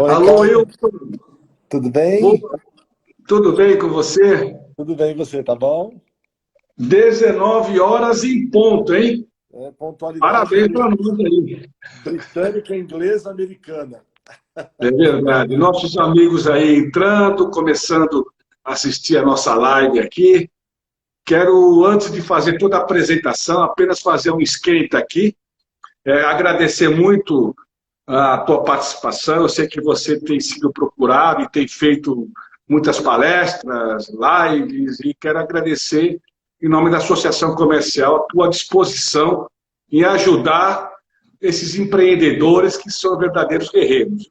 Oi, Alô, Caio. Wilson. Tudo bem? Tudo bem com você? Tudo bem, você, tá bom? 19 horas em ponto, hein? Pontualidade Parabéns para nós aí. britânica, inglesa, americana. É verdade. Nossos amigos aí entrando, começando a assistir a nossa live aqui. Quero, antes de fazer toda a apresentação, apenas fazer um esquenta aqui. Agradecer muito a tua participação. Eu sei que você tem sido procurado e tem feito muitas palestras, lives, e quero agradecer, em nome da Associação Comercial, a tua disposição em ajudar esses empreendedores que são verdadeiros guerreiros.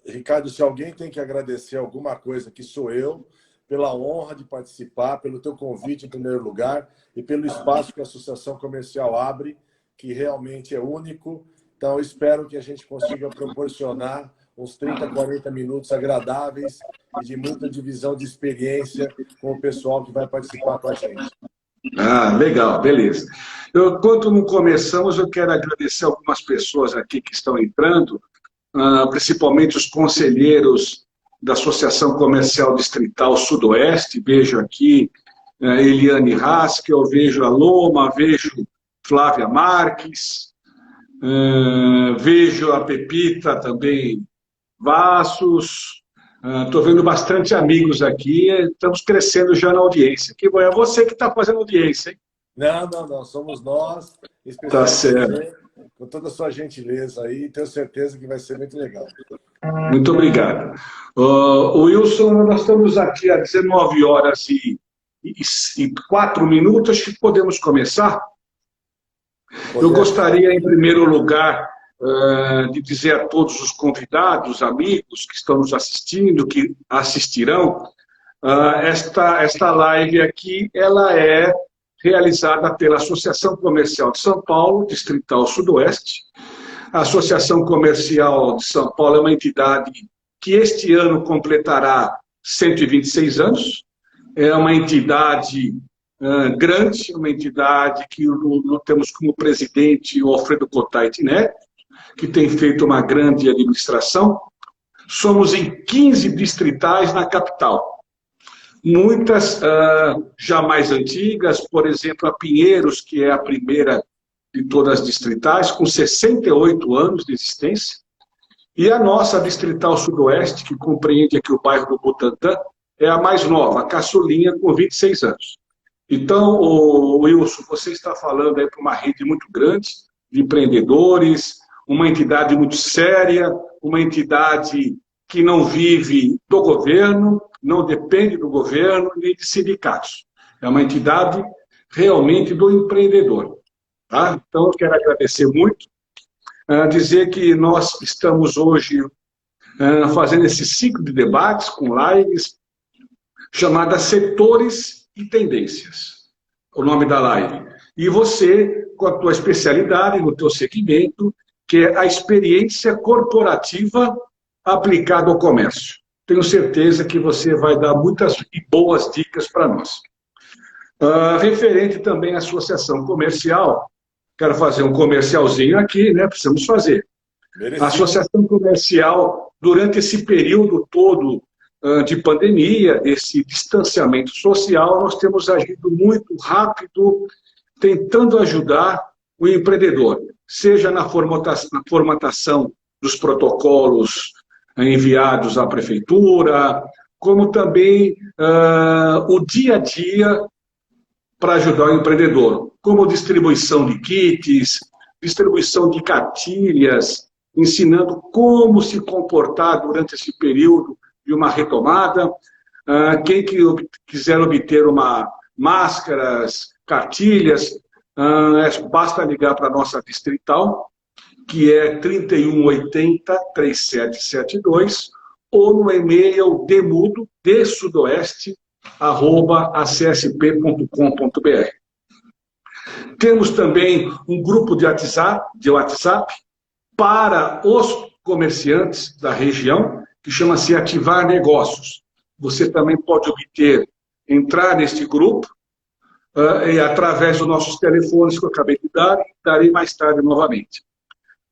Ricardo, se alguém tem que agradecer alguma coisa, que sou eu, pela honra de participar, pelo teu convite em primeiro lugar e pelo espaço que a Associação Comercial abre, que realmente é único. Então, eu espero que a gente consiga proporcionar uns 30, 40 minutos agradáveis e de muita divisão de experiência com o pessoal que vai participar com a gente. Ah, legal, beleza. Enquanto não começamos, eu quero agradecer algumas pessoas aqui que estão entrando, principalmente os conselheiros da Associação Comercial Distrital Sudoeste. Vejo aqui Eliane Haskell, vejo a Loma, vejo Flávia Marques, vejo a Pepita também, Vassos. Estou vendo bastante amigos aqui, estamos crescendo já na audiência. Que bom, é você que está fazendo audiência, hein? Não, somos nós, Tá especialmente certo. você, com toda a sua gentileza aí, tenho certeza que vai ser muito legal. Muito obrigado. Wilson, nós estamos aqui às 19 horas e 4 minutos, acho que podemos começar? Eu gostaria, em primeiro lugar, de dizer a todos os convidados, amigos que estão nos assistindo, que assistirão, esta live aqui, ela é realizada pela Associação Comercial de São Paulo, Distrital Sudoeste. A Associação Comercial de São Paulo é uma entidade que este ano completará 126 anos. É uma entidade grande, uma entidade que nós temos como presidente o Alfredo Cotaiti Neto, que tem feito uma grande administração. Somos em 15 distritais na capital. Muitas já mais antigas, por exemplo, a Pinheiros, que é a primeira de todas as distritais, com 68 anos de existência. E a nossa Distrital Sudoeste, que compreende aqui o bairro do Butantã, é a mais nova, a caçulinha, com 26 anos. Então, Wilson, você está falando aí para uma rede muito grande de empreendedores, uma entidade muito séria, uma entidade que não vive do governo, não depende do governo, nem de sindicatos. É uma entidade realmente do empreendedor. Tá? Então, eu quero agradecer muito, dizer que nós estamos hoje fazendo esse ciclo de debates com lives, chamada Setores e Tendências, o nome da live. E você, com a tua especialidade, no teu segmento, que é a experiência corporativa aplicada ao comércio. Tenho certeza que você vai dar muitas e boas dicas para nós. Referente também à associação comercial, quero fazer um comercialzinho aqui, né? Precisamos fazer. Merecido. A associação comercial, durante esse período todo de pandemia, desse distanciamento social, nós temos agido muito rápido, tentando ajudar o empreendedor, seja na formatação dos protocolos enviados à prefeitura, como também o dia a dia para ajudar o empreendedor, como distribuição de kits, distribuição de cartilhas, ensinando como se comportar durante esse período de uma retomada. Quem quiser obter máscaras, cartilhas, basta ligar para a nossa distrital, que é 3180-3772, ou no e-mail desudoeste@acsp.com.br. Temos também um grupo de WhatsApp para os comerciantes da região, que chama-se Ativar Negócios. Você também pode entrar neste grupo, e através dos nossos telefones que eu acabei de dar, darei mais tarde novamente.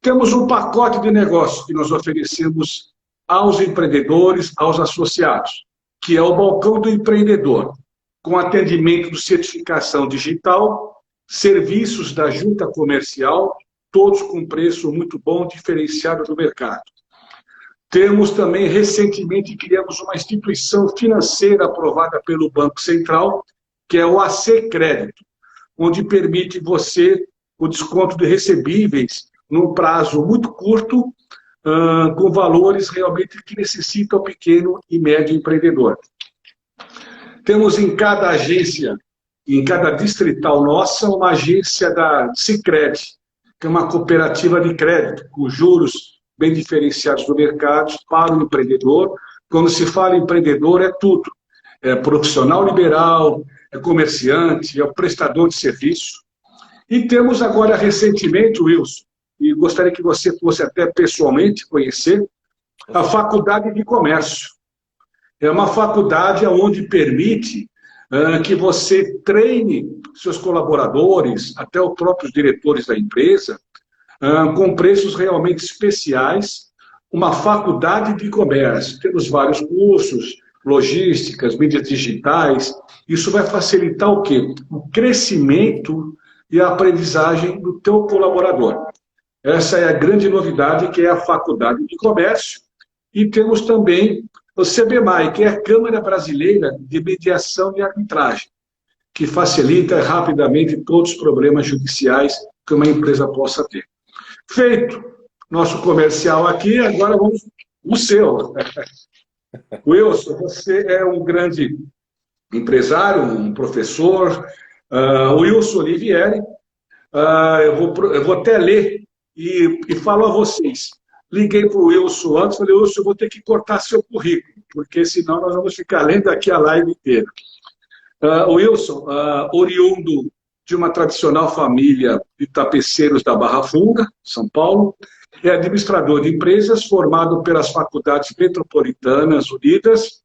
Temos um pacote de negócios que nós oferecemos aos empreendedores, aos associados, que é o Balcão do Empreendedor, com atendimento de certificação digital, serviços da junta comercial, todos com preço muito bom, diferenciado do mercado. Temos também, recentemente, criamos uma instituição financeira aprovada pelo Banco Central, que é o AC Crédito, onde permite você o desconto de recebíveis num prazo muito curto, com valores realmente que necessitam o pequeno e médio empreendedor. Temos em cada agência, em cada distrital nossa, uma agência da Sicredi, que é uma cooperativa de crédito, com juros bem diferenciados do mercado para o empreendedor. Quando se fala em empreendedor, é tudo. É profissional liberal, é comerciante, é o prestador de serviço. E temos agora, recentemente, Wilson, e gostaria que você fosse até pessoalmente conhecer, a Faculdade de Comércio. É uma faculdade onde permite que você treine seus colaboradores, até os próprios diretores da empresa, com preços realmente especiais, uma faculdade de comércio. Temos vários cursos, logísticas, mídias digitais. Isso vai facilitar o quê? O crescimento e a aprendizagem do teu colaborador. Essa é a grande novidade, que é a Faculdade de Comércio. E temos também o CBMAI, que é a Câmara Brasileira de Mediação e Arbitragem, que facilita rapidamente todos os problemas judiciais que uma empresa possa ter. Feito nosso comercial aqui, agora vamos no seu. Wilson, você é um grande empresário, um professor. Wilson Olivieri, eu vou até ler e falo a vocês. Liguei para o Wilson antes, falei, Wilson, eu vou ter que cortar seu currículo, porque senão nós vamos ficar lendo aqui a live inteira. Wilson, oriundo de uma tradicional família de tapeceiros da Barra Funda, São Paulo, é administrador de empresas, formado pelas Faculdades Metropolitanas Unidas,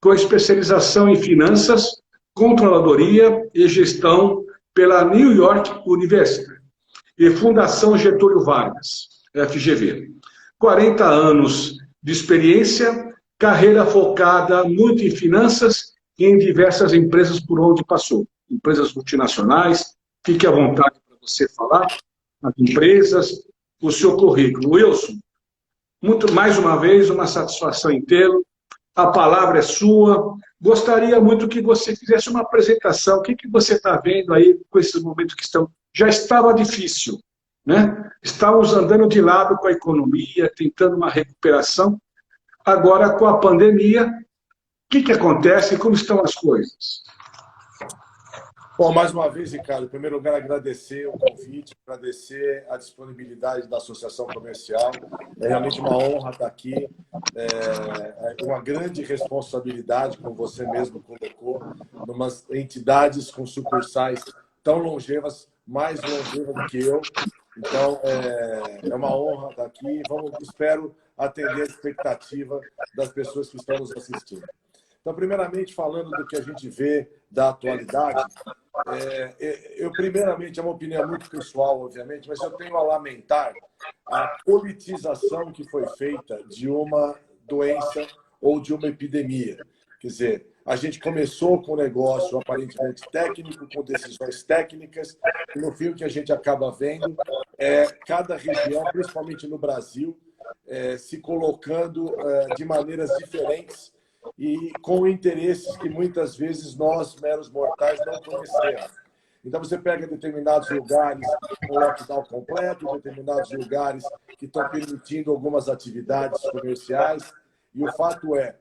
com especialização em finanças, controladoria e gestão pela New York University e Fundação Getúlio Vargas, FGV. 40 anos de experiência, carreira focada muito em finanças e em diversas empresas por onde passou. Empresas multinacionais, fique à vontade para você falar, as empresas, o seu currículo. Wilson, mais uma vez, uma satisfação em tê-lo. A palavra é sua. Gostaria muito que você fizesse uma apresentação. O que você está vendo aí com esses momentos que estão... Já estava difícil, né? Estávamos andando de lado com a economia, tentando uma recuperação. Agora, com a pandemia, o que acontece e como estão as coisas? Bom, mais uma vez, Ricardo, em primeiro lugar, agradecer o convite, agradecer a disponibilidade da Associação Comercial. É realmente uma honra estar aqui, uma grande responsabilidade, como você mesmo colocou, em umas entidades com sucursais tão longevas, mais longevas do que eu. Então, é uma honra estar aqui. Espero atender a expectativa das pessoas que estão nos assistindo. Então, primeiramente, falando do que a gente vê da atualidade, primeiramente, é uma opinião muito pessoal, obviamente, mas eu tenho a lamentar a politização que foi feita de uma doença ou de uma epidemia. Quer dizer, a gente começou com um negócio aparentemente técnico, com decisões técnicas, e no fim o que a gente acaba vendo é cada região, principalmente no Brasil, se colocando de maneiras diferentes e com interesses que muitas vezes nós, meros mortais, não conhecemos. Então você pega determinados lugares com lockdown completo, determinados lugares que estão permitindo algumas atividades comerciais, e o fato é,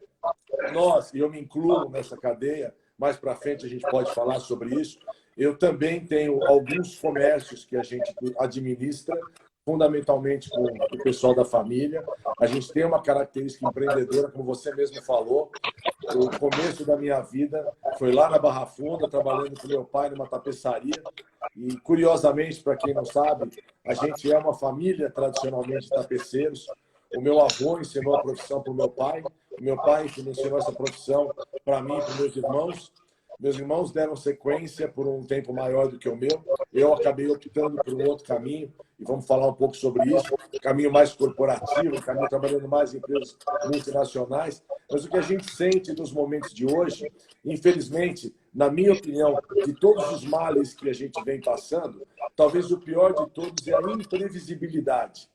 nós, e eu me incluo nessa cadeia, mais para frente a gente pode falar sobre isso, eu também tenho alguns comércios que a gente administra, fundamentalmente com o pessoal da família. A gente tem uma característica empreendedora, como você mesmo falou. O começo da minha vida foi lá na Barra Funda, trabalhando com meu pai numa tapeçaria. E, curiosamente, para quem não sabe, a gente é uma família tradicionalmente de tapeceiros. O meu avô ensinou a profissão para o meu pai ensinou essa profissão para mim e para meus irmãos. Meus irmãos deram sequência por um tempo maior do que o meu. Eu acabei optando por um outro caminho, e vamos falar um pouco sobre isso. Caminho mais corporativo, caminho trabalhando mais em empresas multinacionais. Mas o que a gente sente nos momentos de hoje, infelizmente, na minha opinião, de todos os males que a gente vem passando, talvez o pior de todos é a imprevisibilidade.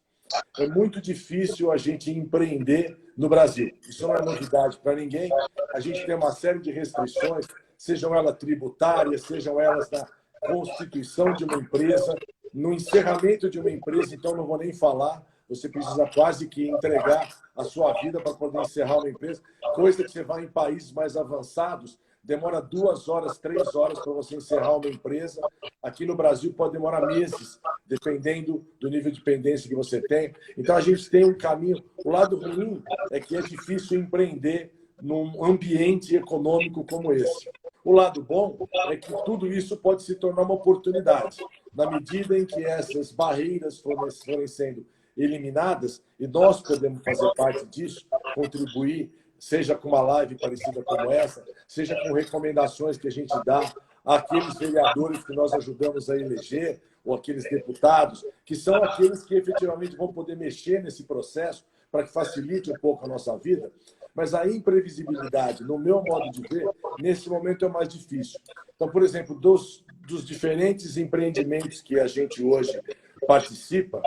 É muito difícil a gente empreender no Brasil. Isso não é novidade para ninguém. A gente tem uma série de restrições, sejam elas tributárias, sejam elas na constituição de uma empresa, no encerramento de uma empresa, então não vou nem falar, você precisa quase que entregar a sua vida para poder encerrar uma empresa, coisa que você vai em países mais avançados, demora 2 horas, 3 horas para você encerrar uma empresa. Aqui no Brasil pode demorar meses, dependendo do nível de dependência que você tem. Então a gente tem um caminho. O lado ruim é que é difícil empreender num ambiente econômico como esse. O lado bom é que tudo isso pode se tornar uma oportunidade. Na medida em que essas barreiras forem sendo eliminadas, e nós podemos fazer parte disso, contribuir, seja com uma live parecida como essa, seja com recomendações que a gente dá àqueles vereadores que nós ajudamos a eleger, ou aqueles deputados, que são aqueles que efetivamente vão poder mexer nesse processo para que facilite um pouco a nossa vida. Mas a imprevisibilidade, no meu modo de ver, nesse momento é mais difícil. Então, por exemplo, dos diferentes empreendimentos que a gente hoje participa,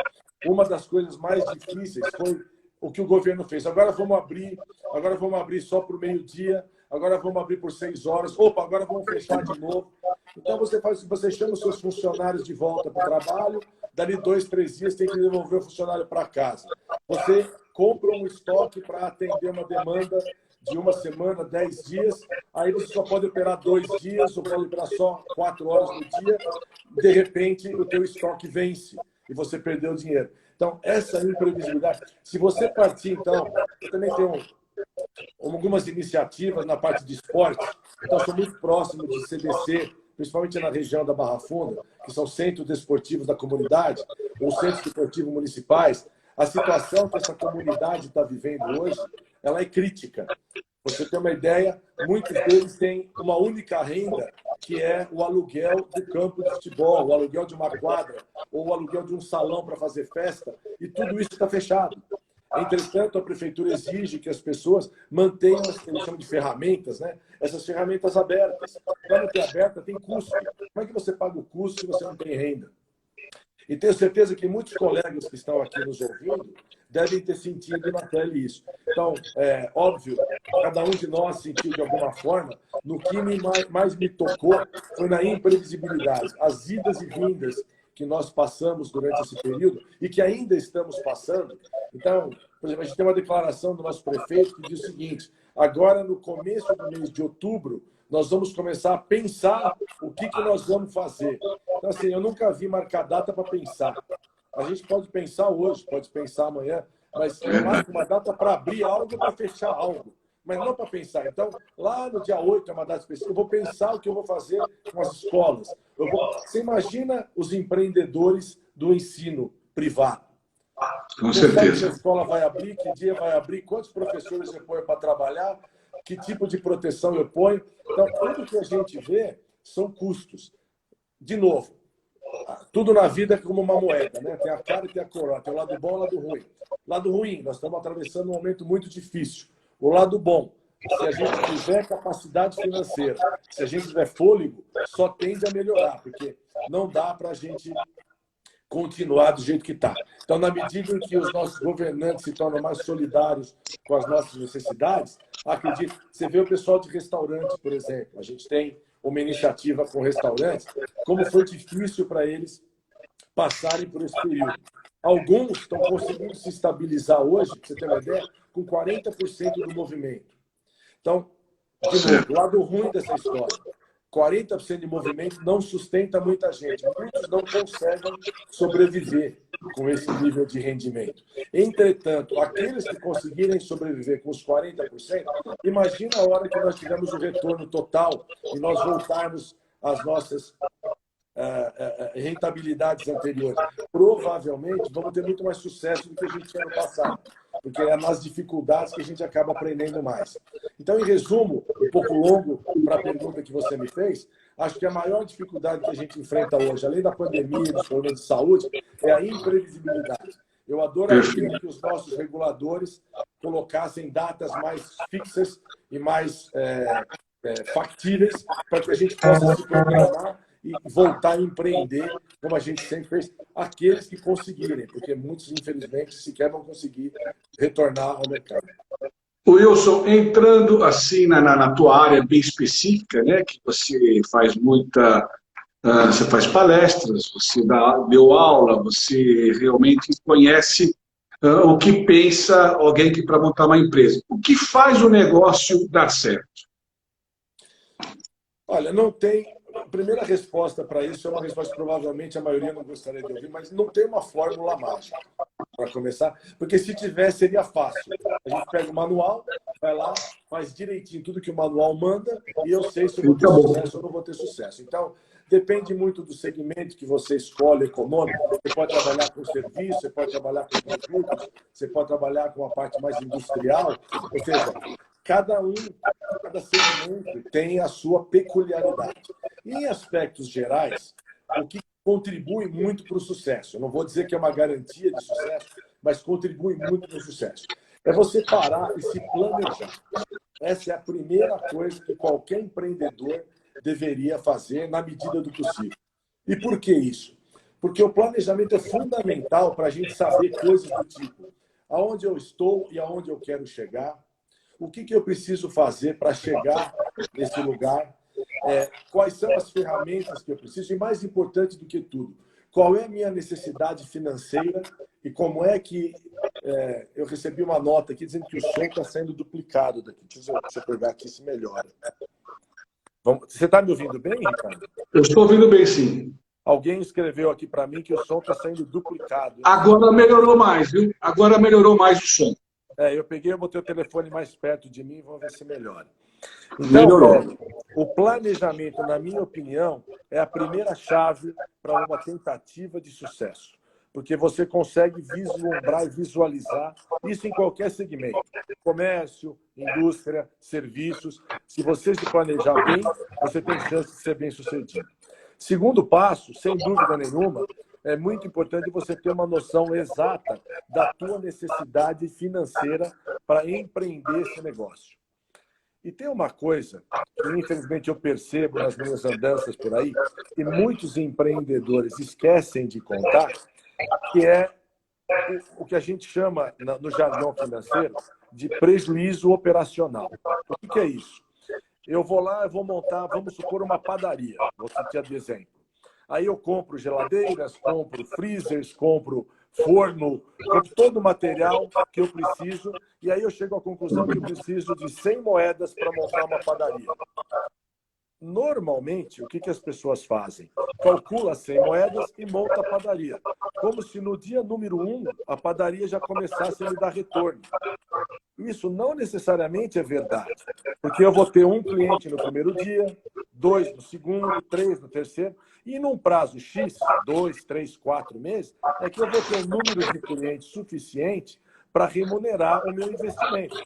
uma das coisas mais difíceis foi o que o governo fez. Agora vamos abrir só para o meio-dia, agora vamos abrir por 6 horas, opa, agora vamos fechar de novo. Então você chama os seus funcionários de volta para o trabalho, dali 2, 3 dias tem que devolver o funcionário para casa. Você compra um estoque para atender uma demanda de 1 semana, 10 dias, aí você só pode operar 2 dias, ou pode operar só 4 horas no dia, de repente o teu estoque vence e você perdeu o dinheiro. Então, essa imprevisibilidade, se você partir, então, eu também tenho algumas iniciativas na parte de esporte, então sou muito próximo de CDC, principalmente na região da Barra Funda, que são centros desportivos da comunidade, ou centros desportivos municipais. A situação que essa comunidade está vivendo hoje, ela é crítica. Você tem uma ideia, muitos deles têm uma única renda, que é o aluguel do campo de futebol, o aluguel de uma quadra, ou o aluguel de um salão para fazer festa, e tudo isso está fechado. Entretanto, a prefeitura exige que as pessoas mantenham o que eles chamam de ferramentas, né? Essas ferramentas abertas. Para não ter aberta, tem custo. Como é que você paga o custo se você não tem renda? E tenho certeza que muitos colegas que estão aqui nos ouvindo devem ter sentido na pele isso. Então, é óbvio, cada um de nós sentiu de alguma forma. No que mais me tocou foi na imprevisibilidade. As idas e vindas que nós passamos durante esse período e que ainda estamos passando. Então, por exemplo, a gente tem uma declaração do nosso prefeito que diz o seguinte: agora, no começo do mês de outubro, nós vamos começar a pensar o que nós vamos fazer. Então, assim, eu nunca vi marcar data para pensar. A gente pode pensar hoje, pode pensar amanhã, mas eu marco uma data para abrir algo e para fechar algo, mas não para pensar. Então, lá no dia 8 é uma data específica, eu vou pensar o que eu vou fazer com as escolas. Você imagina os empreendedores do ensino privado. Com certeza. Que a escola vai abrir, que dia vai abrir, quantos professores eu ponho para trabalhar, que tipo de proteção eu ponho. Então, tudo que a gente vê são custos. De novo, tudo na vida é como uma moeda, né? Tem a cara e tem a coroa, tem o lado bom e o lado ruim. Lado ruim, nós estamos atravessando um momento muito difícil. O lado bom, se a gente tiver capacidade financeira, se a gente tiver fôlego, só tende a melhorar, porque não dá para a gente continuar do jeito que está. Então, na medida em que os nossos governantes se tornam mais solidários com as nossas necessidades, acredito, você vê o pessoal de restaurante, por exemplo, a gente tem uma iniciativa com restaurantes, como foi difícil para eles passarem por esse período. Alguns estão conseguindo se estabilizar hoje, para você ter uma ideia, com 40% do movimento. Então, de novo, o lado ruim dessa história, 40% de movimento não sustenta muita gente. Muitos não conseguem sobreviver com esse nível de rendimento. Entretanto, aqueles que conseguirem sobreviver com os 40%, imagina a hora que nós tivermos o retorno total e nós voltarmos às nossas rentabilidades anteriores, provavelmente vamos ter muito mais sucesso do que a gente tinha no passado, porque é nas dificuldades que a gente acaba aprendendo mais. Então, em resumo, um pouco longo para a pergunta que você me fez, acho que a maior dificuldade que a gente enfrenta hoje, além da pandemia, dos problemas de saúde, é a imprevisibilidade. Eu adoraria que os nossos reguladores colocassem datas mais fixas e mais factíveis para que a gente possa se programar e voltar a empreender, como a gente sempre fez, aqueles que conseguirem, porque muitos, infelizmente, sequer vão conseguir retornar ao mercado. Wilson, entrando assim na tua área bem específica, né, que você faz você faz palestras, você deu aula, você realmente conhece o que pensa alguém que para montar uma empresa. O que faz o negócio dar certo? Olha, não tem. A primeira resposta para isso é uma resposta que provavelmente a maioria não gostaria de ouvir, mas não tem uma fórmula mágica, para começar, porque se tivesse seria fácil. A gente pega o manual, vai lá, faz direitinho tudo que o manual manda e eu sei se eu vou ter sucesso ou não vou ter sucesso. Então, depende muito do segmento que você escolhe econômico. Você pode trabalhar com serviço, você pode trabalhar com produtos, você pode trabalhar com a parte mais industrial. Ou seja, cada segmento tem a sua peculiaridade. Em aspectos gerais, o que contribui muito para o sucesso, eu não vou dizer que é uma garantia de sucesso, mas contribui muito para o sucesso, é você parar e se planejar. Essa é a primeira coisa que qualquer empreendedor deveria fazer na medida do possível. E por que isso? Porque o planejamento é fundamental para a gente saber coisas do tipo aonde eu estou e aonde eu quero chegar, o que eu preciso fazer para chegar nesse lugar, quais são as ferramentas que eu preciso e, mais importante do que tudo, qual é a minha necessidade financeira e como é que... eu recebi uma nota aqui dizendo que o som está sendo duplicado daqui. Deixa eu pegar aqui se melhora. Você está me ouvindo bem, Ricardo? Eu estou ouvindo bem, sim. Alguém escreveu aqui para mim que o som está sendo duplicado. Agora melhorou mais, viu? Agora melhorou mais o som. Eu peguei, eu botei o telefone mais perto de mim, vamos ver se melhora. Então, melhorou. O planejamento, na minha opinião, é a primeira chave para uma tentativa de sucesso. Porque você consegue vislumbrar e visualizar isso em qualquer segmento. Comércio, indústria, serviços. Se você se planejar bem, você tem chance de ser bem-sucedido. Segundo passo, sem dúvida nenhuma, é muito importante você ter uma noção exata da tua necessidade financeira para empreender esse negócio. E tem uma coisa que, infelizmente, eu percebo nas minhas andanças por aí, que muitos empreendedores esquecem de contar, que é o que a gente chama, no jargão financeiro, de prejuízo operacional. O que é isso? Eu vou lá, eu vou montar, vamos supor, uma padaria. Vou citar de exemplo. Aí eu compro geladeiras, compro freezers, compro forno, compro todo o material que eu preciso e aí eu chego à conclusão que eu preciso de 100 moedas para montar uma padaria. Normalmente, o que as pessoas fazem? Calcula 100 moedas e monta a padaria. Como se no dia número 1 a padaria já começasse a me dar retorno. Isso não necessariamente é verdade, porque eu vou ter um cliente no primeiro dia, 2 no segundo, 3 no terceiro, e num prazo X, 2, 3, 4 meses, é que eu vou ter um número de clientes suficiente para remunerar o meu investimento.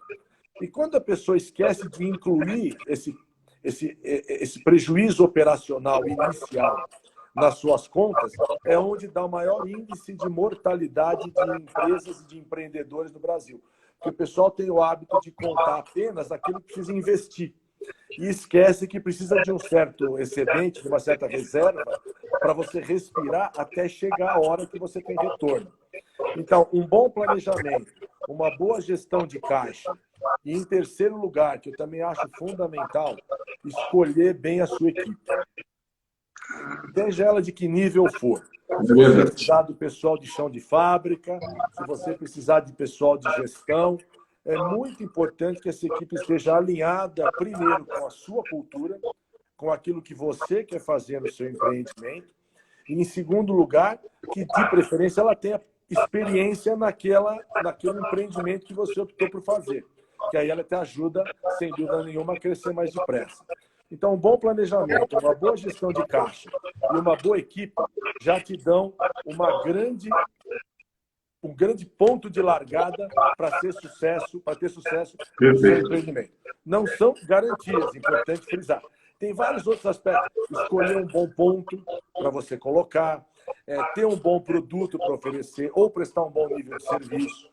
E quando a pessoa esquece de incluir esse prejuízo operacional inicial nas suas contas, é onde dá o maior índice de mortalidade de empresas e de empreendedores no Brasil. Porque o pessoal tem o hábito de contar apenas aquilo que precisa investir. E esquece que precisa de um certo excedente, de uma certa reserva, para você respirar até chegar a hora que você tem retorno. Então, um bom planejamento, uma boa gestão de caixa, e em terceiro lugar, que eu também acho fundamental, escolher bem a sua equipe. Seja ela de que nível for. Se você precisar do pessoal de chão de fábrica, se você precisar de pessoal de gestão, é muito importante que essa equipe esteja alinhada, primeiro, com a sua cultura, com aquilo que você quer fazer no seu empreendimento, e, em segundo lugar, que, de preferência, ela tenha experiência naquele empreendimento que você optou por fazer, que aí ela te ajuda, sem dúvida nenhuma, a crescer mais depressa. Então, um bom planejamento, uma boa gestão de caixa e uma boa equipe já te dão um grande ponto de largada para ter sucesso no seu Perfeito. empreendimento. Não são garantias, importante frisar. Tem vários outros aspectos. Escolher um bom ponto para você colocar, ter um bom produto para oferecer ou prestar um bom nível de serviço,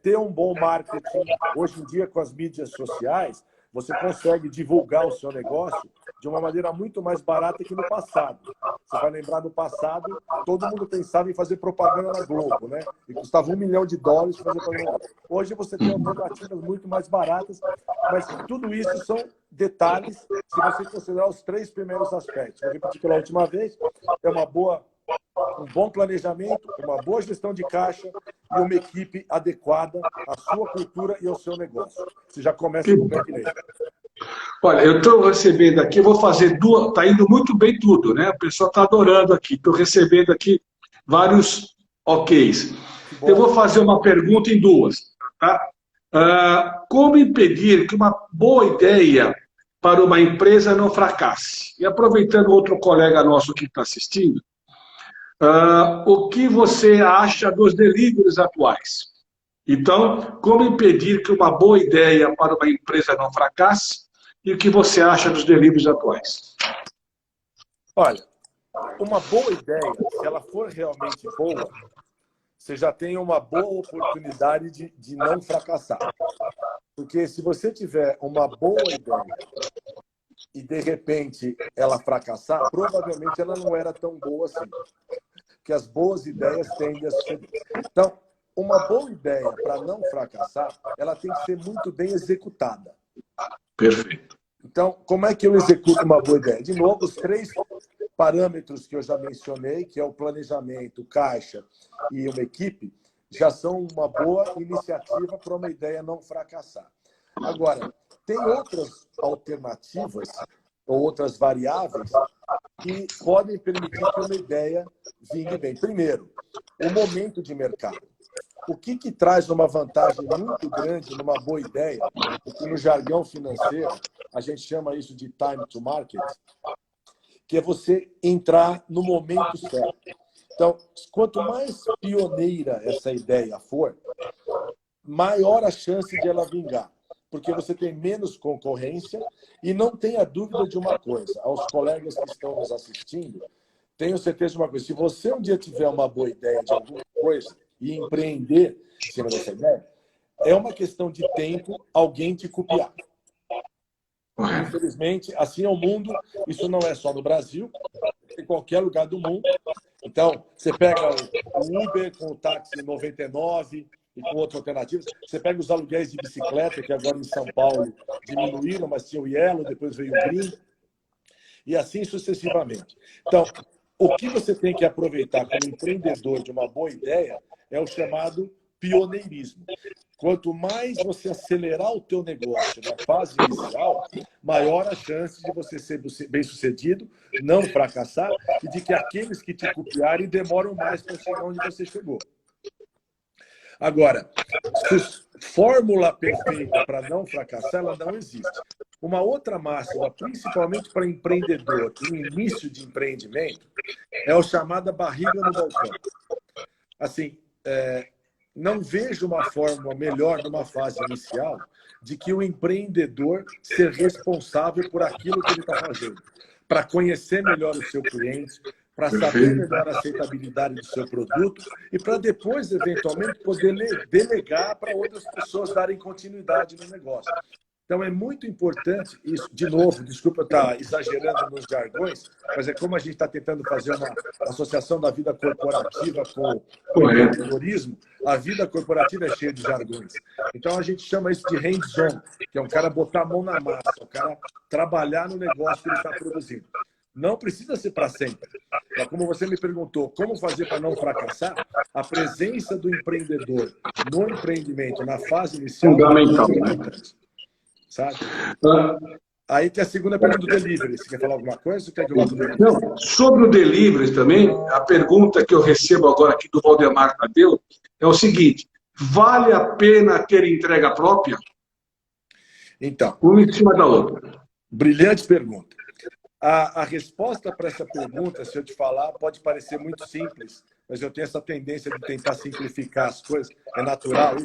ter um bom marketing. Hoje em dia, com as mídias sociais, você consegue divulgar o seu negócio de uma maneira muito mais barata que no passado. Você vai lembrar, no passado, todo mundo pensava em fazer propaganda na Globo, né? E custava $1 milhão fazer propaganda. Hoje você tem alternativas muito mais baratas, mas tudo isso são detalhes se você considerar os 3 primeiros aspectos. Vou repetir pela última vez, um bom planejamento, uma boa gestão de caixa e uma equipe adequada à sua cultura e ao seu negócio. Você já começa com o pé direito. Olha, eu estou recebendo aqui, eu vou fazer 2, está indo muito bem tudo, né? O pessoal está adorando aqui, estou recebendo aqui vários oks. Eu vou fazer uma pergunta em 2, tá? Como impedir que uma boa ideia para uma empresa não fracasse? E aproveitando outro colega nosso que está assistindo, o que você acha dos deliveries atuais? Então, como impedir que uma boa ideia para uma empresa não fracasse? E o que você acha dos deliveries atuais? Olha, uma boa ideia, se ela for realmente boa, você já tem uma boa oportunidade de não fracassar. Porque se você tiver uma boa ideia e, de repente, ela fracassar, provavelmente ela não era tão boa assim. Porque as boas ideias tendem a suceder. Então, uma boa ideia, para não fracassar, ela tem que ser muito bem executada. Perfeito. Então, como é que eu executo uma boa ideia? De novo, os 3 parâmetros que eu já mencionei, que é o planejamento, caixa e uma equipe, já são uma boa iniciativa para uma ideia não fracassar. Agora, tem outras alternativas ou outras variáveis que podem permitir que uma ideia vingue bem. Primeiro, o momento de mercado. O que traz uma vantagem muito grande numa boa ideia, o que no jargão financeiro a gente chama isso de time to market, que é você entrar no momento certo. Então, quanto mais pioneira essa ideia for, maior a chance de ela vingar, porque você tem menos concorrência e não tenha dúvida de uma coisa, aos colegas que estão nos assistindo, tenho certeza de uma coisa, se você um dia tiver uma boa ideia de alguma coisa e empreender em cima dessa ideia, é uma questão de tempo alguém te copiar. Infelizmente, assim é o mundo, isso não é só no Brasil, em qualquer lugar do mundo. Então, você pega o Uber com o táxi 99 e com outras alternativas, você pega os aluguéis de bicicleta, que agora em São Paulo diminuíram, mas tinha o Yellow, depois veio o Green, e assim sucessivamente. Então, o que você tem que aproveitar como empreendedor de uma boa ideia é o chamado pioneirismo. Quanto mais você acelerar o teu negócio na fase inicial, maior a chance de você ser bem-sucedido, não fracassar, e de que aqueles que te copiarem demoram mais para chegar onde você chegou. Agora, fórmula perfeita para não fracassar, ela não existe. Uma outra máxima, principalmente para empreendedor, no início de empreendimento, é o chamada barriga no balcão. Assim, não vejo uma fórmula melhor numa fase inicial de que o empreendedor ser responsável por aquilo que ele está fazendo, para conhecer melhor o seu cliente, para saber melhor a aceitabilidade do seu produto e para depois, eventualmente, poder delegar para outras pessoas darem continuidade no negócio. Então, é muito importante isso. De novo, desculpa estar exagerando nos jargões, mas é como a gente está tentando fazer uma associação da vida corporativa com o empreendedorismo. A vida corporativa é cheia de jargões. Então, a gente chama isso de hands-on, que é um cara botar a mão na massa, o cara trabalhar no negócio que ele está produzindo. Não precisa ser para sempre. Mas como você me perguntou, como fazer para não fracassar, a presença do empreendedor no empreendimento, na fase inicial, fundamental, é muito importante. Sabe? Aí tem a segunda pergunta do delivery. Você quer falar alguma coisa? Ou quer que eu vá pro delivery? Não, sobre o delivery também, a pergunta que eu recebo agora aqui do Valdemar Tadeu é o seguinte: vale a pena ter entrega própria? Então, Uma em cima da outra. Brilhante pergunta. A resposta para essa pergunta, se eu te falar, pode parecer muito simples, mas eu tenho essa tendência de tentar simplificar as coisas, é natural.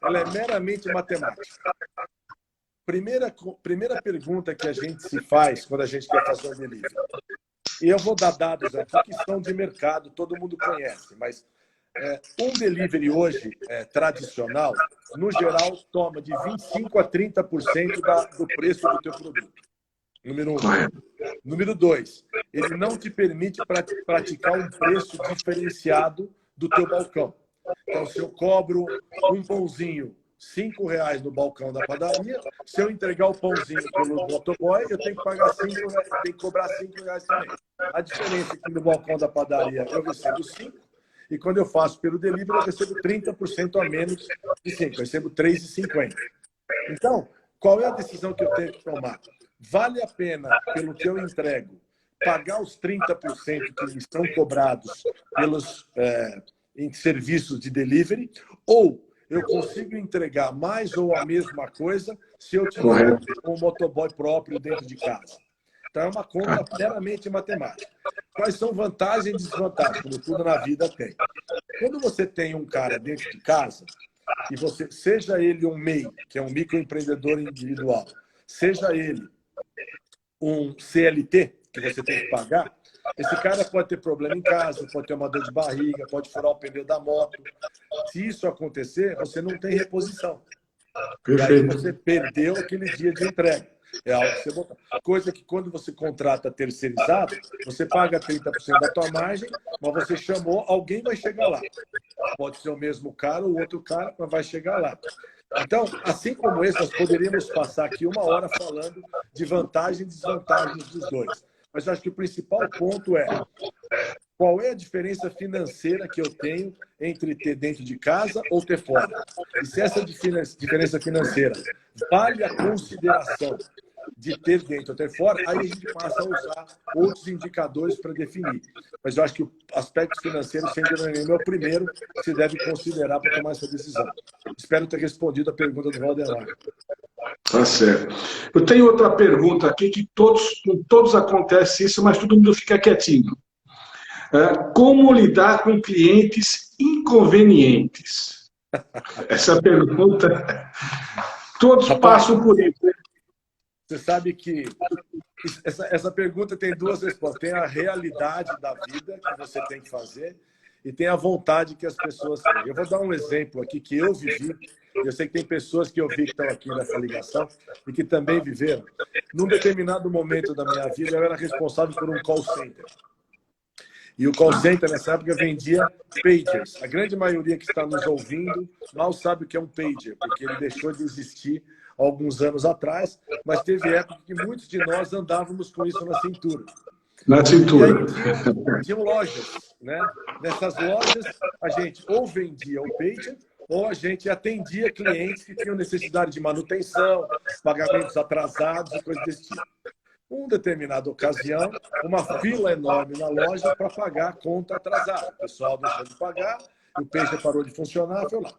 Ela é meramente matemática. Primeira pergunta que a gente se faz quando a gente quer fazer um delivery. E eu vou dar dados aqui que são de mercado, todo mundo conhece, mas um delivery hoje tradicional, no geral, toma de 25% a 30% do preço do teu produto. Número 1. Número 2, ele não te permite praticar um preço diferenciado do teu balcão. Então, se eu cobro um pãozinho R$5 no balcão da padaria, se eu entregar o pãozinho pelo motoboy, eu tenho que pagar R$5, tenho que cobrar R$5 também. A diferença é que no balcão da padaria eu recebo 5, e quando eu faço pelo delivery, eu recebo 30% a menos de 5, eu recebo R$3,50. Então, qual é a decisão que eu tenho que tomar? Vale a pena, pelo que eu entrego, pagar os 30% que me estão cobrados pelos em serviços de delivery, ou eu consigo entregar mais ou a mesma coisa se eu tiver um motoboy próprio dentro de casa? Então, é uma conta meramente matemática. Quais são vantagens e desvantagens? Como tudo na vida tem. Quando você tem um cara dentro de casa, e você, seja ele um MEI, que é um microempreendedor individual, seja ele um CLT, que você tem que pagar, esse cara pode ter problema em casa, pode ter uma dor de barriga, pode furar o pneu da moto. Se isso acontecer, você não tem reposição. Perfeito. E aí você perdeu aquele dia de entrega. É algo que você botar. Coisa que quando você contrata terceirizado, você paga 30% da tua margem, mas você chamou, alguém vai chegar lá. Pode ser o mesmo cara ou outro cara, mas vai chegar lá. Então, assim como esse, nós poderíamos passar aqui 1 hora falando de vantagens e desvantagens dos dois. Mas eu acho que o principal ponto é qual é a diferença financeira que eu tenho entre ter dentro de casa ou ter fora. E se essa diferença financeira vale a consideração de ter dentro ou ter fora, aí a gente passa a usar outros indicadores para definir. Mas eu acho que o aspecto financeiro, sem dúvida nenhuma, é o primeiro que se deve considerar para tomar essa decisão. Espero ter respondido a pergunta do Valdemar. Tá certo. Eu tenho outra pergunta aqui que com todos acontece isso, mas todo mundo fica quietinho. Como lidar com clientes inconvenientes? Essa pergunta, todos passam por isso. Você sabe que essa pergunta tem duas respostas. Tem a realidade da vida que você tem que fazer e tem a vontade que as pessoas têm. Eu vou dar um exemplo aqui que eu vivi. Eu sei que tem pessoas que eu vi que estão aqui nessa ligação e que também viveram. Num determinado momento da minha vida, eu era responsável por um call center. E o call center, nessa época, vendia pagers. A grande maioria que está nos ouvindo mal sabe o que é um pager, porque ele deixou de existir alguns anos atrás, mas teve época que muitos de nós andávamos com isso na cintura. Na cintura. E aí tinham lojas, né? Nessas lojas, a gente ou vendia o pager, ou a gente atendia clientes que tinham necessidade de manutenção, pagamentos atrasados e coisas desse tipo. Uma determinada ocasião, uma fila enorme na loja para pagar a conta atrasada. O pessoal deixou de pagar, o pager parou de funcionar, foi lá.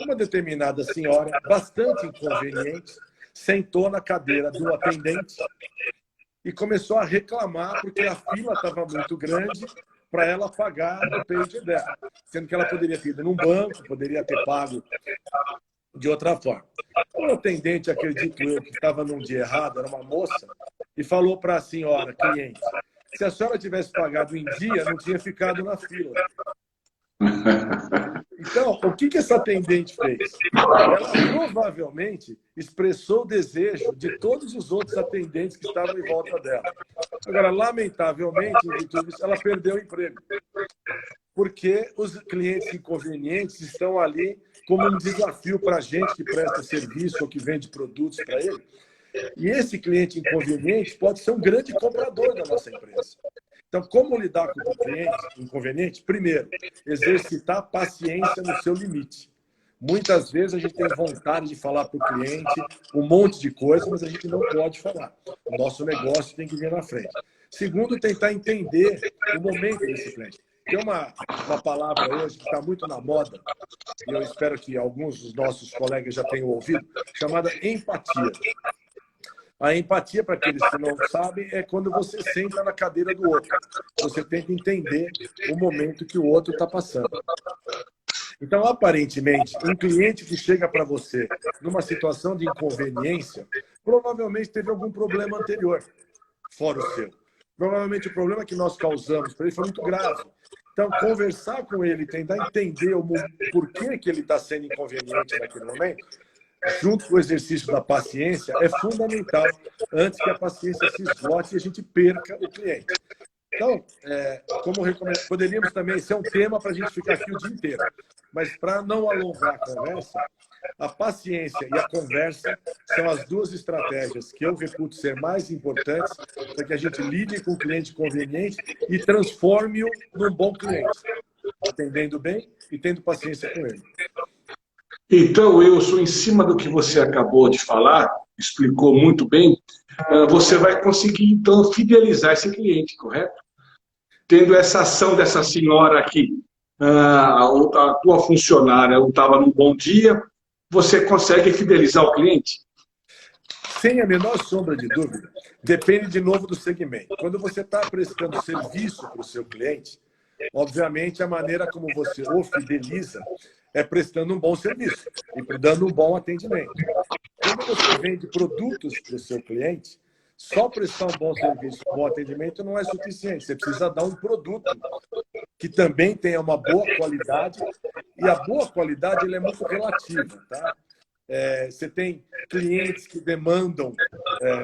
Uma determinada senhora, bastante inconveniente, sentou na cadeira do atendente e começou a reclamar porque a fila estava muito grande para ela pagar o pager dela, sendo que ela poderia ter ido num banco, poderia ter pago de outra forma. O atendente, acredito eu, que estava num dia errado, era uma moça, e falou para a senhora, cliente, se a senhora tivesse pagado em dia, não tinha ficado na fila. Então, o que essa atendente fez? Ela provavelmente expressou o desejo de todos os outros atendentes que estavam em volta dela. Agora, lamentavelmente, ela perdeu o emprego. Porque os clientes inconvenientes estão ali como um desafio para a gente que presta serviço ou que vende produtos para ele. E esse cliente inconveniente pode ser um grande comprador da nossa empresa. Então, como lidar com o cliente inconveniente? Primeiro, exercitar paciência no seu limite. Muitas vezes a gente tem vontade de falar para o cliente um monte de coisa, mas a gente não pode falar. O nosso negócio tem que vir na frente. Segundo, tentar entender o momento desse cliente. Tem uma palavra hoje que está muito na moda, e eu espero que alguns dos nossos colegas já tenham ouvido, chamada empatia. A empatia, para aqueles que não sabem, é quando você senta na cadeira do outro. Você tenta entender o momento que o outro está passando. Então, aparentemente, um cliente que chega para você numa situação de inconveniência, provavelmente teve algum problema anterior, fora o seu. Provavelmente o problema que nós causamos para ele foi muito grave. Então, conversar com ele, tentar entender o porquê que ele está sendo inconveniente naquele momento, junto com o exercício da paciência, é fundamental antes que a paciência se esgote e a gente perca o cliente. Então, como poderíamos também ser um tema para a gente ficar aqui o dia inteiro. Mas, para não alongar a conversa, a paciência e a conversa são as duas estratégias que eu reputo ser mais importantes para que a gente lide com o cliente conveniente e transforme-o num bom cliente, atendendo bem e tendo paciência com ele. Então, Wilson, em cima do que você acabou de falar, explicou muito bem, você vai conseguir, então, fidelizar esse cliente, correto? Tendo essa ação dessa senhora aqui, a tua funcionária estava num bom dia, você consegue fidelizar o cliente? Sem a menor sombra de dúvida, depende de novo do segmento. Quando você está prestando serviço para o seu cliente, obviamente a maneira como você o fideliza é prestando um bom serviço e dando um bom atendimento. Quando você vende produtos para o seu cliente, só prestar um bom serviço, um bom atendimento não é suficiente. Você precisa dar um produto que também tenha uma boa qualidade, e a boa qualidade ela é muito relativa, tá? Você tem clientes que demandam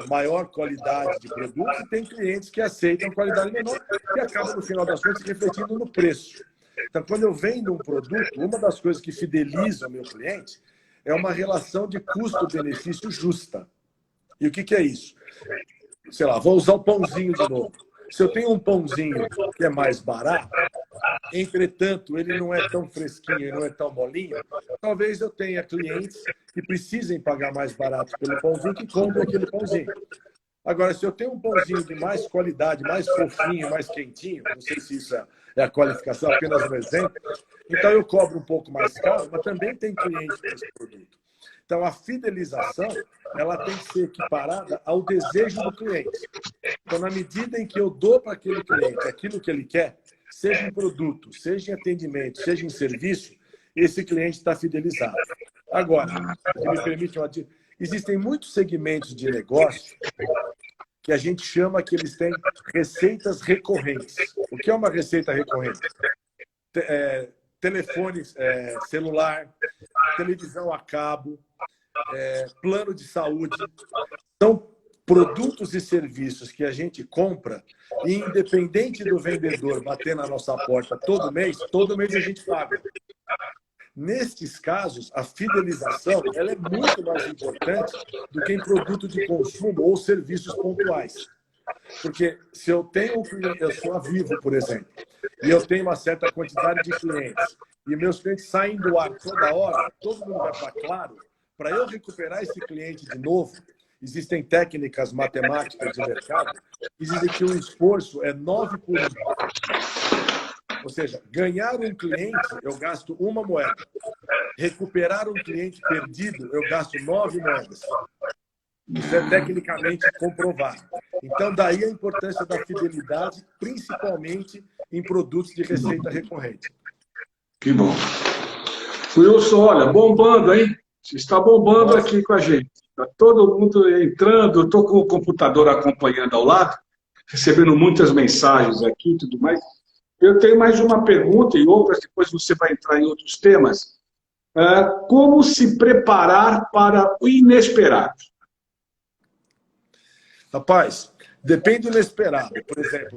maior qualidade de produto e tem clientes que aceitam qualidade menor, que acaba, no final das contas, refletindo no preço. Então, quando eu vendo um produto, uma das coisas que fideliza o meu cliente é uma relação de custo-benefício justa. E o que é isso? Sei lá, vou usar o pãozinho de novo. Se eu tenho um pãozinho que é mais barato, entretanto, ele não é tão fresquinho, ele não é tão molinho, talvez eu tenha clientes que precisem pagar mais barato pelo pãozinho que comprem aquele pãozinho. Agora, se eu tenho um pãozinho de mais qualidade, mais fofinho, mais quentinho, não sei se isso é a qualificação, apenas um exemplo, então eu cobro um pouco mais caro, mas também tem cliente para esse produto. Então, a fidelização ela tem que ser equiparada ao desejo do cliente. Então, na medida em que eu dou para aquele cliente aquilo que ele quer, seja em produto, seja em atendimento, seja em serviço, esse cliente está fidelizado. Agora, se me permite uma dica, existem muitos segmentos de negócio que a gente chama que eles têm receitas recorrentes. O que é uma receita recorrente? Telefone celular, televisão a cabo, plano de saúde. São produtos e serviços que a gente compra e, independente do vendedor bater na nossa porta todo mês a gente paga. Nestes casos, a fidelização ela é muito mais importante do que em produto de consumo ou serviços pontuais. Porque se eu tenho um cliente, eu sou a Vivo, por exemplo, e eu tenho uma certa quantidade de clientes, e meus clientes saem do ar toda hora, todo mundo vai para Claro, para eu recuperar esse cliente de novo, existem técnicas matemáticas de mercado, dizem que o esforço é 9 por 1. Ou seja, ganhar um cliente, eu gasto uma moeda. Recuperar um cliente perdido, eu gasto 9 moedas. Isso é tecnicamente comprovado. Então, daí a importância da fidelidade, principalmente em produtos de receita recorrente. Que bom. Wilson, olha, bombando, hein? Você está bombando aqui com a gente. Está todo mundo entrando, eu estou com o computador acompanhando ao lado, recebendo muitas mensagens aqui e tudo mais. Eu tenho mais uma pergunta e outras, depois você vai entrar em outros temas. Como se preparar para o inesperado? Rapaz, depende do inesperado. Por exemplo,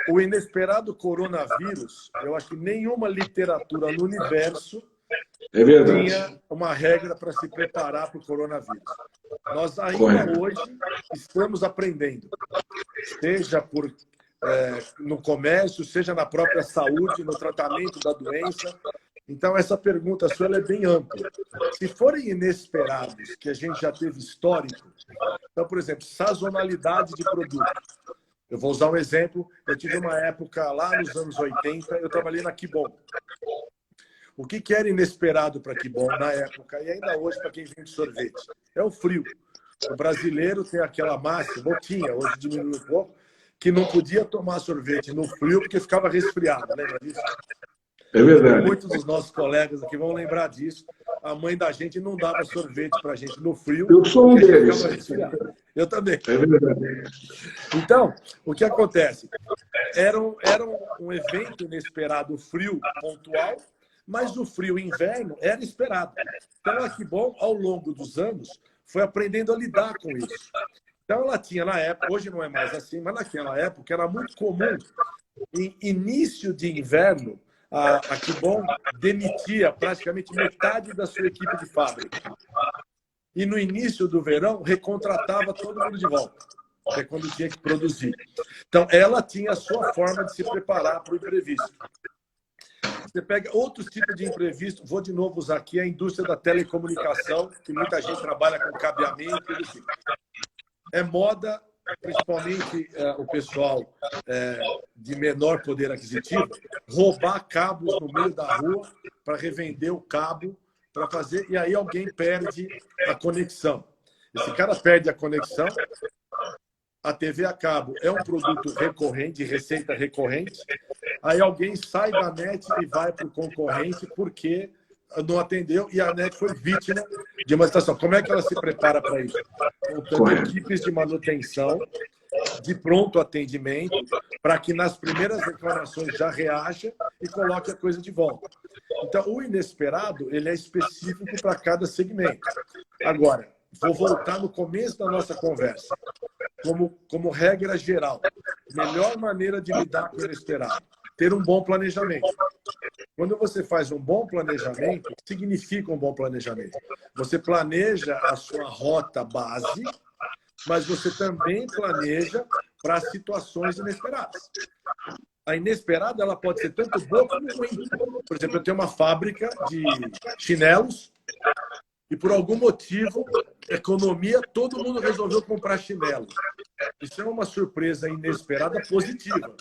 o inesperado coronavírus, eu acho que nenhuma literatura no universo tinha uma regra para se preparar para o coronavírus. Nós ainda hoje estamos aprendendo, seja no comércio, seja na própria saúde, no tratamento da doença. Então, essa pergunta sua é bem ampla. Se forem inesperados, que a gente já teve histórico, então, por exemplo, sazonalidade de produto. Eu vou usar um exemplo. Eu tive uma época lá nos anos 80, eu trabalhei na Kibon. O que era inesperado para a Kibon na época e ainda hoje para quem vende sorvete? É o frio. o brasileiro tem aquela máxima, ou tinha, hoje diminuiu um pouco, que não podia tomar sorvete no frio porque ficava resfriado. Lembra disso? É verdade. Muitos dos nossos colegas aqui vão lembrar disso. A mãe da gente não dava sorvete para a gente no frio. Eu sou um porque a gente deles. ficava resfriado. Eu também. É verdade. Então, o que acontece? Era um evento inesperado, frio pontual, mas o frio inverno era esperado. Então, a Kibon, ao longo dos anos, foi aprendendo a lidar com isso. Então, ela tinha na época, hoje não é mais assim, mas naquela época era muito comum, em início de inverno, a Kibon demitia praticamente metade da sua equipe de fábrica. E no início do verão, recontratava todo mundo de volta, que é quando tinha que produzir. Então, ela tinha a sua forma de se preparar para o imprevisto. Você pega outros tipos de imprevisto, vou de novo usar aqui a indústria da telecomunicação, que muita gente trabalha com cabeamento, enfim. É moda, principalmente o pessoal de menor poder aquisitivo, roubar cabos no meio da rua para revender o cabo, para fazer, e aí alguém perde a conexão. Esse cara perde a conexão, a TV a cabo é um produto recorrente, de receita recorrente, aí alguém sai da net e vai para o concorrente porque não atendeu e a net foi vítima de uma situação. Como é que ela se prepara para isso? Montando equipes de manutenção, de pronto atendimento, para que nas primeiras reclamações já reaja e coloque a coisa de volta. Então, o inesperado, ele é específico para cada segmento. Agora, vou voltar no começo da nossa conversa. Como regra geral, melhor maneira de lidar com o inesperado, ter um bom planejamento. Quando você faz um bom planejamento, significa um bom planejamento. Você planeja a sua rota base, mas você também planeja para situações inesperadas. A inesperada ela pode ser tanto boa como ruim. Por exemplo, eu tenho uma fábrica de chinelos e, por algum motivo, economia, todo mundo resolveu comprar chinelo. Isso é uma surpresa inesperada positiva.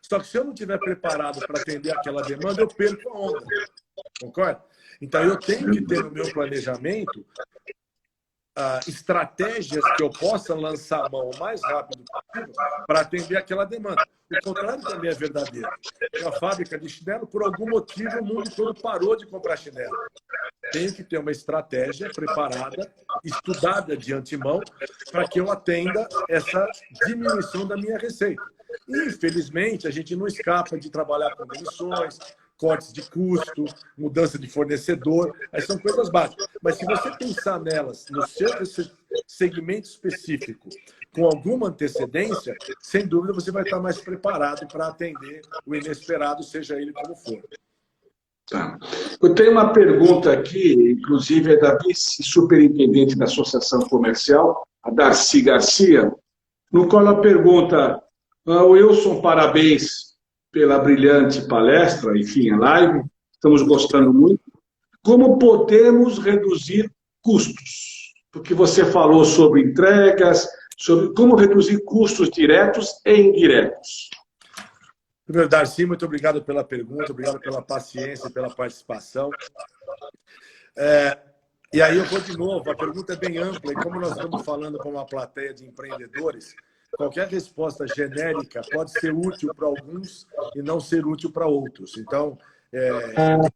Só que se eu não estiver preparado para atender aquela demanda, eu perco a onda. Concorda? Então, eu tenho que ter no meu planejamento estratégias que eu possa lançar a mão o mais rápido possível para atender aquela demanda. O contrário também é verdadeiro. A fábrica de chinelo, por algum motivo, o mundo todo parou de comprar chinelo. Tenho que ter uma estratégia preparada, estudada de antemão, para que eu atenda essa diminuição da minha receita. Infelizmente, a gente não escapa de trabalhar com demissões, cortes de custo, mudança de fornecedor, aí são coisas básicas. Mas se você pensar nelas no seu segmento específico, com alguma antecedência, sem dúvida você vai estar mais preparado para atender o inesperado, seja ele como for. Tá. Eu tenho uma pergunta aqui, inclusive é da vice-superintendente da Associação Comercial, a Darcy Garcia, no qual ela pergunta: Wilson, parabéns pela brilhante palestra, enfim, a live, estamos gostando muito. Como podemos reduzir custos? Porque você falou sobre entregas, sobre como reduzir custos diretos e indiretos. Primeiro, Darcy, muito obrigado pela pergunta, obrigado pela paciência, pela participação. E aí eu vou de novo, a pergunta é bem ampla, e como nós estamos falando com uma plateia de empreendedores, qualquer resposta genérica pode ser útil para alguns e não ser útil para outros. Então,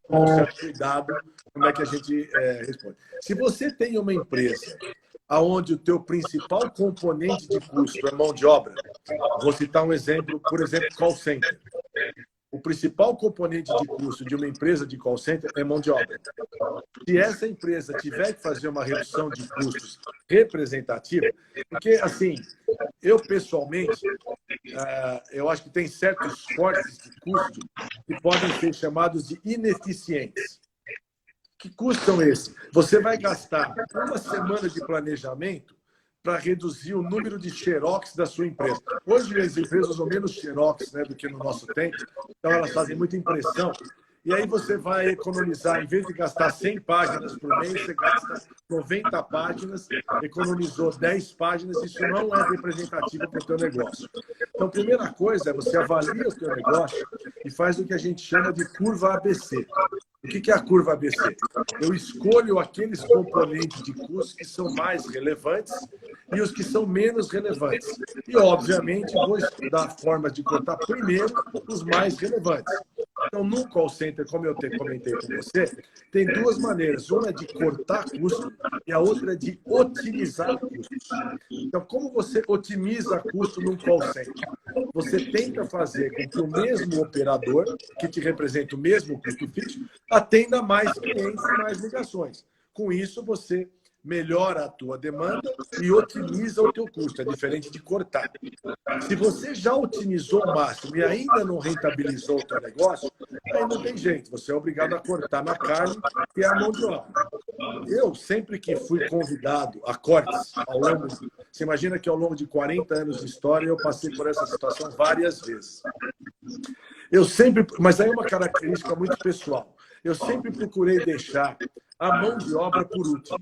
com um certo cuidado, como é que a gente responde. Se você tem uma empresa onde o teu principal componente de custo é mão de obra, vou citar um exemplo, por exemplo, call center. O principal componente de custo de uma empresa de call center é mão de obra. Se essa empresa tiver que fazer uma redução de custos representativa, porque, assim, eu pessoalmente, eu acho que tem certos cortes de custo que podem ser chamados de ineficientes. Que custos são esses? Você vai gastar uma semana de planejamento para reduzir o número de xerox da sua empresa. Hoje as empresas usam menos xerox, né, do que no nosso tempo, então elas fazem muita impressão. E aí você vai economizar, em vez de gastar 100 páginas por mês, você gasta 90 páginas, economizou 10 páginas, isso não é representativo para o teu negócio. Então, a primeira coisa é você avalia o teu negócio e faz o que a gente chama de curva ABC. O que é a curva ABC? Eu escolho aqueles componentes de custo que são mais relevantes e os que são menos relevantes. E, obviamente, vou estudar formas de cortar primeiro os mais relevantes. Então, no call center, como eu comentei com você, tem duas maneiras. Uma é de cortar custo e a outra é de otimizar custos. Então, como você otimiza custo num call center? Você tenta fazer com que o mesmo operador, que te representa o mesmo custo fixo, atenda mais clientes e mais ligações. Com isso, você melhora a tua demanda e otimiza o teu custo. É diferente de cortar. Se você já otimizou o máximo e ainda não rentabilizou o teu negócio, aí não tem jeito. Você é obrigado a cortar na carne, que é a mão de obra. Eu, sempre que fui convidado a cortes, você imagina que ao longo de 40 anos de história, eu passei por essa situação várias vezes. Mas aí é uma característica muito pessoal. Eu sempre procurei deixar a mão de obra por último.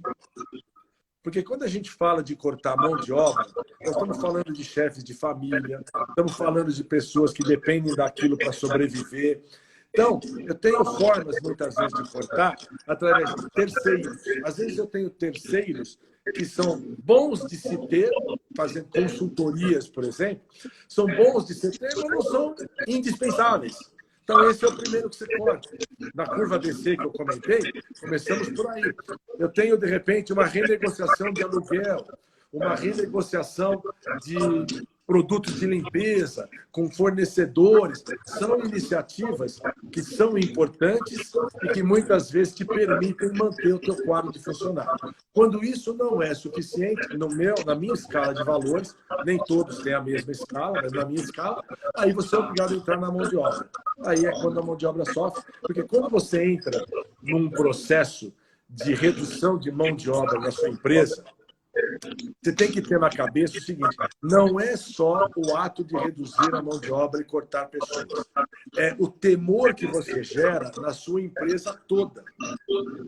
Porque quando a gente fala de cortar mão de obra, nós estamos falando de chefes de família, estamos falando de pessoas que dependem daquilo para sobreviver. Então, eu tenho formas, muitas vezes, de cortar através de terceiros. Às vezes eu tenho terceiros que são bons de se ter, fazendo consultorias, por exemplo, são bons de se ter, mas não são indispensáveis. Então, esse é o primeiro que você corta. Na curva ABC que eu comentei, começamos por aí. Eu tenho, de repente, uma renegociação de aluguel, uma renegociação de produtos de limpeza, com fornecedores. São iniciativas que são importantes e que muitas vezes te permitem manter o teu quadro de funcionário. Quando isso não é suficiente, na minha escala de valores, nem todos têm a mesma escala, mas na minha escala, aí você é obrigado a entrar na mão de obra. Aí é quando a mão de obra sofre, porque quando você entra num processo de redução de mão de obra na sua empresa, você tem que ter na cabeça o seguinte: não é só o ato de reduzir a mão de obra e cortar pessoas. É o temor que você gera na sua empresa toda.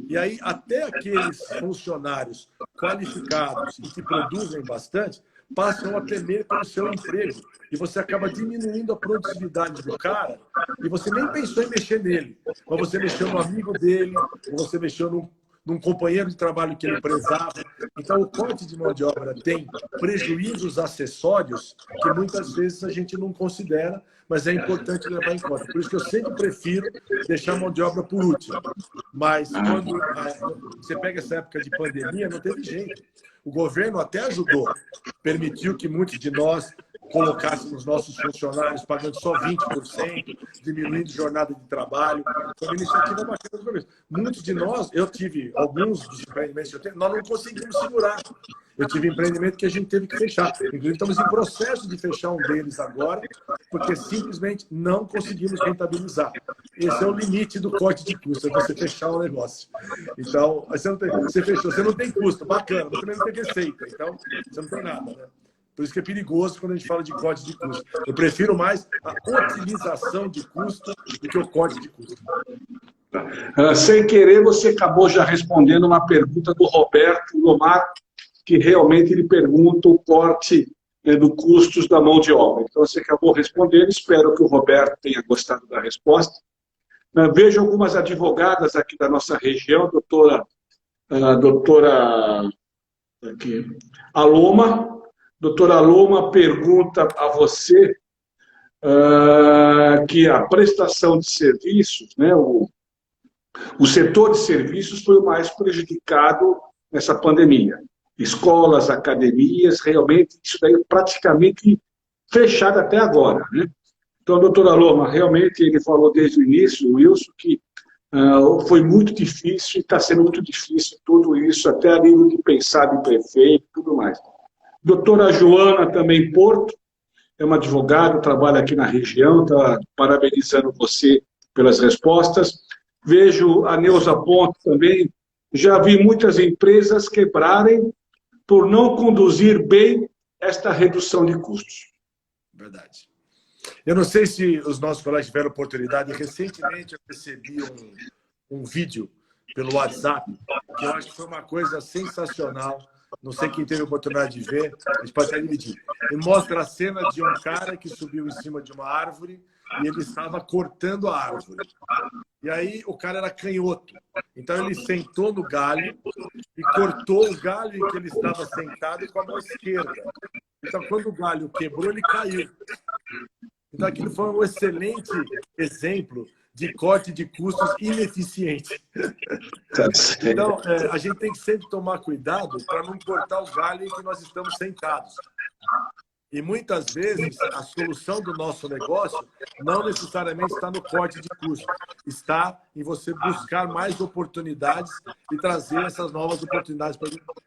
E aí, até aqueles funcionários qualificados e que produzem bastante, passam a temer pelo seu emprego. E você acaba diminuindo a produtividade do cara e você nem pensou em mexer nele. Mas você mexeu no amigo dele, ou você mexeu num companheiro de trabalho que ele prezava. Então, o corte de mão de obra tem prejuízos acessórios que muitas vezes a gente não considera, mas é importante levar em conta. Por isso que eu sempre prefiro deixar a mão de obra por último. Mas quando você pega essa época de pandemia, não teve jeito. O governo até ajudou, permitiu que muitos de nós colocássemos nossos funcionários pagando só 20%, diminuindo jornada de trabalho. Foi uma iniciativa bacana do governo. Muitos de nós, eu tive alguns dos empreendimentos que eu tenho, nós não conseguimos segurar. Eu tive empreendimento que a gente teve que fechar. Inclusive, estamos em processo de fechar um deles agora, porque simplesmente não conseguimos rentabilizar. Esse é o limite do corte de custo, é você fechar o negócio. Então, você fechou, você não tem custo, bacana, você também não tem receita, então você não tem nada, né? Por isso que é perigoso quando a gente fala de corte de custo. Eu prefiro mais a otimização de custo do que o corte de custo. Sem querer, você acabou já respondendo uma pergunta do Roberto Lomar, que realmente ele pergunta o corte do custos da mão de obra. Então, você acabou respondendo, espero que o Roberto tenha gostado da resposta. Vejo algumas advogadas aqui da nossa região, doutora aqui, Aloma. Doutora Aloma pergunta a você que a prestação de serviços, né, o setor de serviços foi o mais prejudicado nessa pandemia. Escolas, academias, realmente, isso daí é praticamente fechado até agora, né? Então, doutora Aloma, realmente ele falou desde o início, o Wilson, que foi muito difícil, e está sendo muito difícil tudo isso, até a nível de pensar de prefeito e tudo mais. Doutora Joana, também Porto, é uma advogada, trabalha aqui na região, está parabenizando você pelas respostas. Vejo a Neuza Ponte também, já vi muitas empresas quebrarem por não conduzir bem esta redução de custos. Verdade. Eu não sei se os nossos colegas tiveram oportunidade. Recentemente eu recebi um vídeo pelo WhatsApp, que eu acho que foi uma coisa sensacional. Não sei quem teve a oportunidade de ver, a gente pode até dividir. Ele mostra a cena de um cara que subiu em cima de uma árvore e ele estava cortando a árvore. E aí o cara era canhoto. Então ele sentou no galho e cortou o galho em que ele estava sentado com a mão esquerda. Então quando o galho quebrou, ele caiu. Então aquilo foi um excelente exemplo de corte de custos ineficiente. Então, a gente tem que sempre tomar cuidado para não cortar o galho em que nós estamos sentados. E muitas vezes a solução do nosso negócio não necessariamente está no corte de custo, está em você buscar mais oportunidades e trazer essas novas oportunidades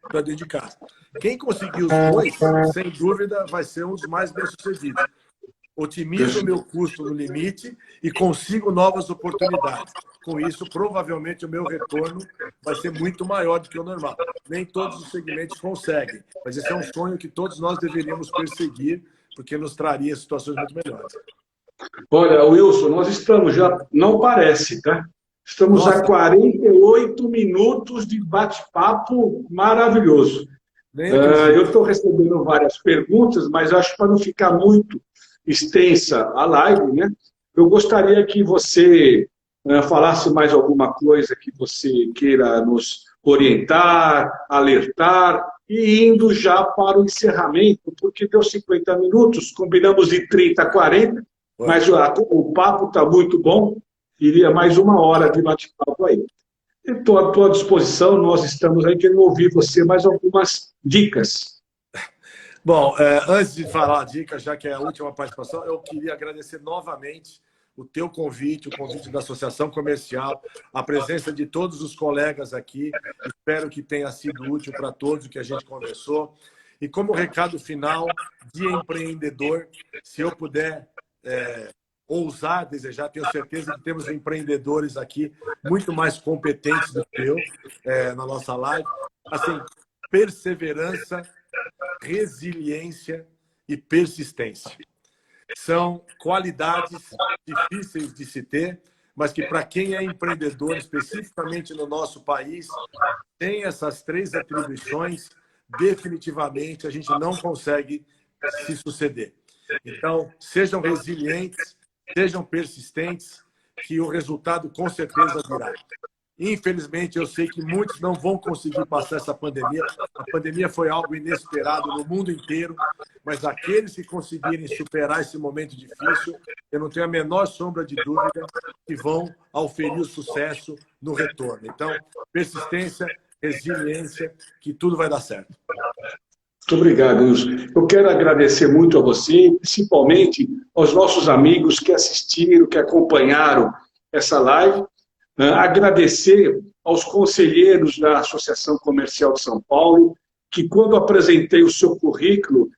para dentro de casa. Quem conseguir os dois, sem dúvida, vai ser um dos mais bem-sucedidos. Otimizo o meu custo no limite e consigo novas oportunidades. Com isso, provavelmente, o meu retorno vai ser muito maior do que o normal. Nem todos os segmentos conseguem, mas esse é um sonho que todos nós deveríamos perseguir, porque nos traria situações muito melhores. Olha, Wilson, nós estamos já, não parece, tá? Estamos a 48 minutos de bate-papo maravilhoso. Eu estou recebendo várias perguntas, mas acho que para não ficar muito extensa a live, né? Eu gostaria que você falasse mais alguma coisa que você queira nos orientar, alertar, e indo já para o encerramento, porque deu 50 minutos, combinamos de 30 a 40, mas o papo está muito bom, iria mais 1 hora de bate-papo aí. Estou à tua disposição, nós estamos aí querendo ouvir você mais algumas dicas. Bom, antes de falar a dica, já que é a última participação, eu queria agradecer novamente o teu convite, o convite da Associação Comercial, a presença de todos os colegas aqui. Espero que tenha sido útil para todos o que a gente conversou. E como recado final de empreendedor, se eu puder ousar, desejar, tenho certeza que temos empreendedores aqui muito mais competentes do que eu na nossa live. Assim, perseverança, resiliência e persistência. São qualidades difíceis de se ter, mas que para quem é empreendedor, especificamente no nosso país, tem essas 3 atribuições, definitivamente a gente não consegue se suceder. Então, sejam resilientes, sejam persistentes, que o resultado com certeza virá. Infelizmente, eu sei que muitos não vão conseguir passar essa pandemia. A pandemia foi algo inesperado no mundo inteiro, mas aqueles que conseguirem superar esse momento difícil, eu não tenho a menor sombra de dúvida que vão auferir o sucesso no retorno. Então, persistência, resiliência, que tudo vai dar certo. Muito obrigado, Wilson. Eu quero agradecer muito a você, principalmente aos nossos amigos que assistiram, que acompanharam essa live. Agradecer aos conselheiros da Associação Comercial de São Paulo, que quando apresentei o seu currículo,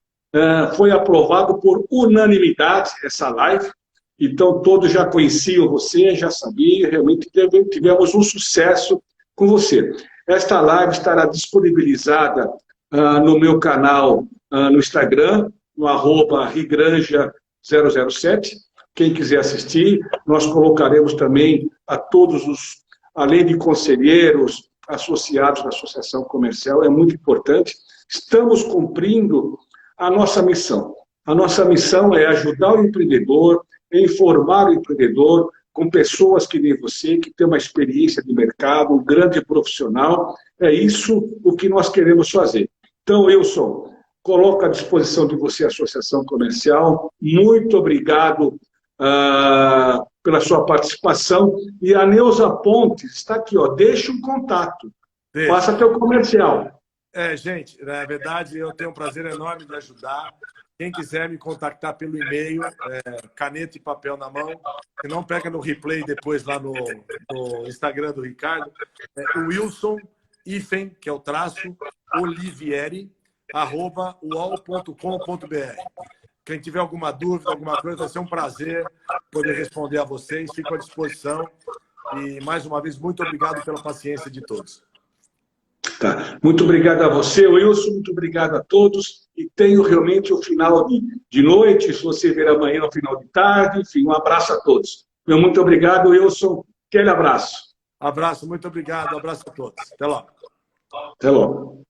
foi aprovado por unanimidade essa live. Então, todos já conheciam você, já sabiam, realmente tivemos um sucesso com você. Esta live estará disponibilizada no meu canal no Instagram, no @rigranja007. Quem quiser assistir, nós colocaremos também a todos os, além de conselheiros, associados da Associação Comercial, é muito importante. Estamos cumprindo a nossa missão. A nossa missão é ajudar o empreendedor, informar o empreendedor com pessoas que nem você, que tem uma experiência de mercado, um grande profissional. É isso o que nós queremos fazer. Então, Wilson, coloco à disposição de você a Associação Comercial. Muito obrigado pela sua participação. E a Neuza Pontes está aqui, ó, deixa um contato. Faça teu comercial. Gente, na verdade, eu tenho um prazer enorme de ajudar. Quem quiser me contactar pelo e-mail, caneta e papel na mão, se não pega no replay depois lá no Instagram do Ricardo, o Wilson, que é o traço, Olivieri, @uol.com.br. Quem tiver alguma dúvida, alguma coisa, vai ser um prazer poder responder a vocês. Fico à disposição. E, mais uma vez, muito obrigado pela paciência de todos. Tá. Muito obrigado a você, Wilson, muito obrigado a todos. E tenho realmente o final de noite, se você ver amanhã no final de tarde, enfim, um abraço a todos. Meu muito obrigado, Wilson. Aquele abraço. Abraço, muito obrigado. Abraço a todos. Até logo. Até logo.